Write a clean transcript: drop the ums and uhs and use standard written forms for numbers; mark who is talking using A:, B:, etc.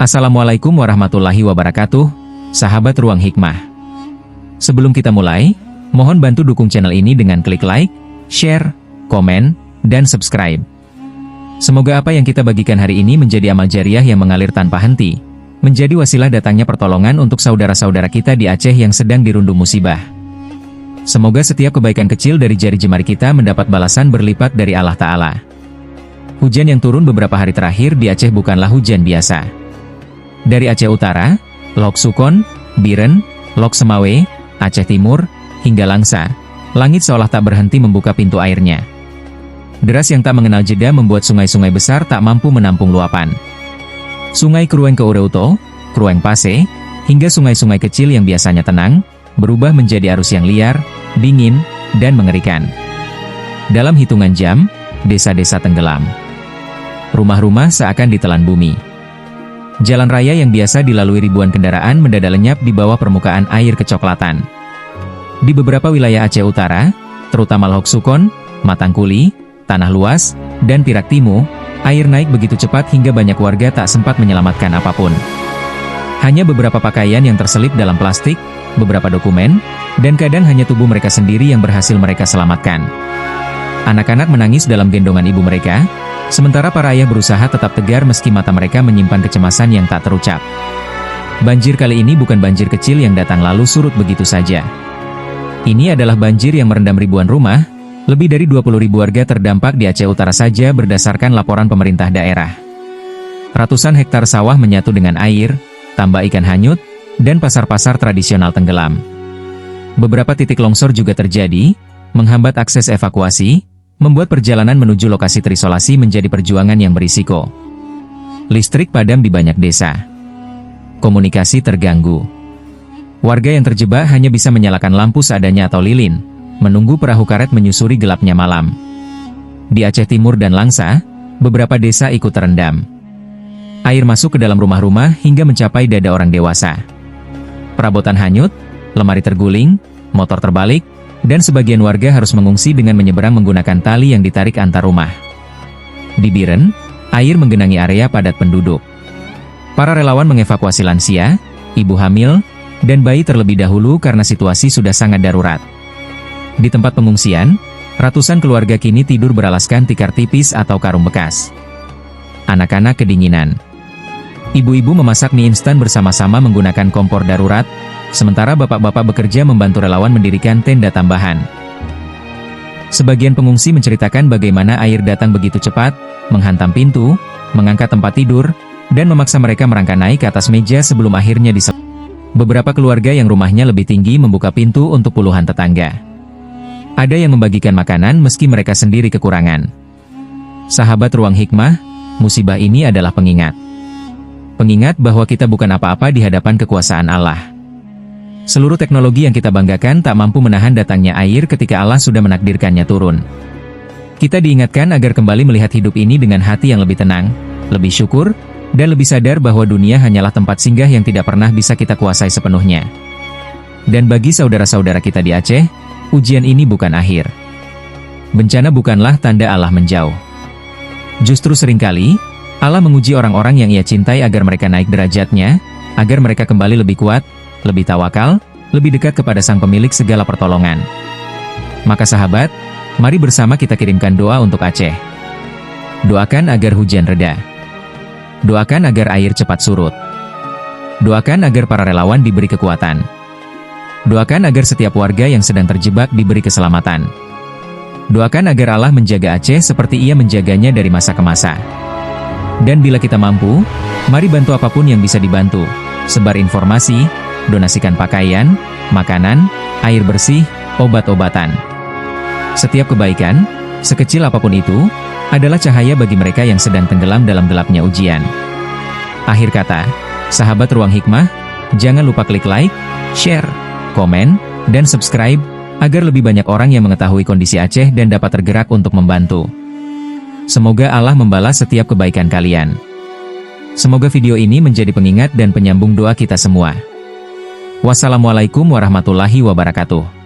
A: Assalamualaikum warahmatullahi wabarakatuh, sahabat Ruang Hikmah. Sebelum kita mulai, mohon bantu dukung channel ini dengan klik like, share, komen, dan subscribe. Semoga apa yang kita bagikan hari ini menjadi amal jariah yang mengalir tanpa henti, menjadi wasilah datangnya pertolongan untuk saudara-saudara kita di Aceh yang sedang dirundung musibah. Semoga setiap kebaikan kecil dari jari jemari kita mendapat balasan berlipat dari Allah Ta'ala. Hujan yang turun beberapa hari terakhir di Aceh bukanlah hujan biasa. Dari Aceh Utara, Lok Sukon, Biren, Lok Semawe, Aceh Timur, hingga Langsa, langit seolah tak berhenti membuka pintu airnya. Deras yang tak mengenal jeda membuat sungai-sungai besar tak mampu menampung luapan. Sungai Krueng ke Ureuto, Krueng Pase, hingga sungai-sungai kecil yang biasanya tenang, berubah menjadi arus yang liar, dingin, dan mengerikan. Dalam hitungan jam, desa-desa tenggelam. Rumah-rumah seakan ditelan bumi. Jalan raya yang biasa dilalui ribuan kendaraan mendadak lenyap di bawah permukaan air kecoklatan. Di beberapa wilayah Aceh Utara, terutama Lok Sukon, Matangkuli, Tanah Luas, dan Pirak Timu, air naik begitu cepat hingga banyak warga tak sempat menyelamatkan apapun. Hanya beberapa pakaian yang terselip dalam plastik, beberapa dokumen, dan kadang hanya tubuh mereka sendiri yang berhasil mereka selamatkan. Anak-anak menangis dalam gendongan ibu mereka, sementara para ayah berusaha tetap tegar meski mata mereka menyimpan kecemasan yang tak terucap. Banjir kali ini bukan banjir kecil yang datang lalu surut begitu saja. Ini adalah banjir yang merendam ribuan rumah, lebih dari 20.000 warga terdampak di Aceh Utara saja berdasarkan laporan pemerintah daerah. Ratusan hektar sawah menyatu dengan air, tambak ikan hanyut, dan pasar-pasar tradisional tenggelam. Beberapa titik longsor juga terjadi, menghambat akses evakuasi, membuat perjalanan menuju lokasi terisolasi menjadi perjuangan yang berisiko. Listrik padam di banyak desa. Komunikasi terganggu. Warga yang terjebak hanya bisa menyalakan lampu seadanya atau lilin, menunggu perahu karet menyusuri gelapnya malam. Di Aceh Timur dan Langsa, beberapa desa ikut terendam. Air masuk ke dalam rumah-rumah hingga mencapai dada orang dewasa. Perabotan hanyut, lemari terguling, motor terbalik, dan sebagian warga harus mengungsi dengan menyeberang menggunakan tali yang ditarik antar rumah. Di Biren, air menggenangi area padat penduduk. Para relawan mengevakuasi lansia, ibu hamil, dan bayi terlebih dahulu karena situasi sudah sangat darurat. Di tempat pengungsian, ratusan keluarga kini tidur beralaskan tikar tipis atau karung bekas. Anak-anak kedinginan. Ibu-ibu memasak mie instan bersama-sama menggunakan kompor darurat, sementara bapak-bapak bekerja membantu relawan mendirikan tenda tambahan. Sebagian pengungsi menceritakan bagaimana air datang begitu cepat, menghantam pintu, mengangkat tempat tidur, dan memaksa mereka merangkak naik ke atas meja sebelum akhirnya diselesaikan. Beberapa keluarga yang rumahnya lebih tinggi membuka pintu untuk puluhan tetangga. Ada yang membagikan makanan meski mereka sendiri kekurangan. Sahabat Ruang Hikmah, musibah ini adalah pengingat. Pengingat bahwa kita bukan apa-apa di hadapan kekuasaan Allah. Seluruh teknologi yang kita banggakan tak mampu menahan datangnya air ketika Allah sudah menakdirkannya turun. Kita diingatkan agar kembali melihat hidup ini dengan hati yang lebih tenang, lebih syukur, dan lebih sadar bahwa dunia hanyalah tempat singgah yang tidak pernah bisa kita kuasai sepenuhnya. Dan bagi saudara-saudara kita di Aceh, ujian ini bukan akhir. Bencana bukanlah tanda Allah menjauh. Justru seringkali, Allah menguji orang-orang yang Ia cintai agar mereka naik derajatnya, agar mereka kembali lebih kuat, lebih tawakal, lebih dekat kepada Sang Pemilik segala pertolongan. Maka sahabat, mari bersama kita kirimkan doa untuk Aceh. Doakan agar hujan reda. Doakan agar air cepat surut. Doakan agar para relawan diberi kekuatan. Doakan agar setiap warga yang sedang terjebak diberi keselamatan. Doakan agar Allah menjaga Aceh seperti Ia menjaganya dari masa ke masa. Dan bila kita mampu, mari bantu apapun yang bisa dibantu. Sebar informasi, donasikan pakaian, makanan, air bersih, obat-obatan. Setiap kebaikan, sekecil apapun itu, adalah cahaya bagi mereka yang sedang tenggelam dalam gelapnya ujian. Akhir kata, sahabat Ruang Hikmah, jangan lupa klik like, share, komen, dan subscribe, agar lebih banyak orang yang mengetahui kondisi Aceh dan dapat tergerak untuk membantu. Semoga Allah membalas setiap kebaikan kalian. Semoga video ini menjadi pengingat dan penyambung doa kita semua. Wassalamualaikum warahmatullahi wabarakatuh.